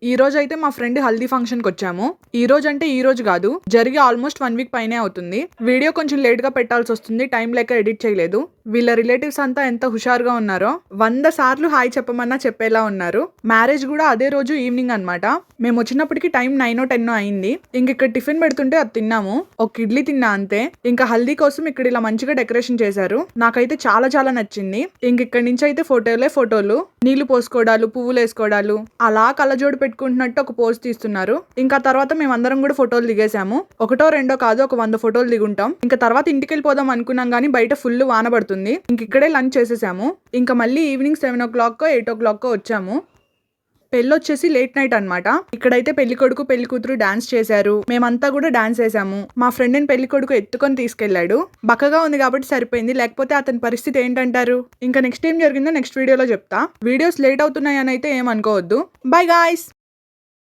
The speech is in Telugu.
ఈ రోజు అయితే మా ఫ్రెండ్ హల్దీ ఫంక్షన్ కి వచ్చాము. ఈ రోజు అంటే ఈ రోజు కాదు, జరిగి ఆల్మోస్ట్ 1 వీక్ పైనే అవుతుంది. వీడియో కొంచెం లేట్ గా పెట్టాల్సి వస్తుంది, టైం లేక ఎడిట్ చేయలేదు. వీళ్ళ రిలేటివ్స్ అంతా ఎంత హుషారుగా ఉన్నారో, 100 సార్లు హాయ్ చెప్పమన్నా చెప్పేలా ఉన్నారు. మ్యారేజ్ కూడా అదే రోజు ఈవినింగ్ అన్నమాట. మేము వచ్చినప్పటికి టైం 9 or 10 అయింది. ఇంక ఇక్కడ టిఫిన్ పెడుతుంటే అది తిన్నాము. ఒక ఇడ్లీ తిన్నా అంతే. ఇంకా హల్దీ కోసం ఇక్కడ ఇలా మంచిగా డెకరేషన్ చేశారు. నాకైతే చాలా చాలా నచ్చింది. ఇంక ఇక్కడ నుంచి అయితే ఫోటోలు, నీళ్లు పోసుకోవడాలు, పువ్వులు వేసుకోవడాలు, అలా కళ్ళజోడు పెట్టుకుంటున్నట్టు ఒక పోజ్ తీస్తున్నారు. ఇంకా తర్వాత మేమందరం కూడా ఫోటోలు దిగేసాము. ఒకటో రెండో కాదు, ఒక 100 ఫోటోలు దిగుంటాం. ఇంకా తర్వాత ఇంటికి వెళ్ళిపోదాం అనుకున్నాం గానీ బయట ఫుల్ వాన పడుతుంది. ఇంక ఇక్కడే లంచ్ చేసేసాము. ఇంకా మళ్ళీ ఈవినింగ్ 7 o'clock 8 o'clock వచ్చాము. పెళ్ళి వచ్చేసి లేట్ నైట్ అన్నమాట. ఇక్కడైతే పెళ్లి కొడుకు పెళ్లి కూతురు డాన్స్ చేశారు. మేమంతా కూడా డాన్స్ వేసాము. మా ఫ్రెండ్ని పెళ్లి కొడుకు ఎత్తుకొని తీసుకెళ్లాడు. బక్కగా ఉంది కాబట్టి సరిపోయింది, లేకపోతే అతని పరిస్థితి ఏంటంటారు. ఇంకా నెక్స్ట్ ఏం జరిగిందో నెక్స్ట్ వీడియోలో చెప్తా. వీడియోస్ లేట్ అవుతున్నాయని అయితే ఏమనుకోవద్దు. By guys.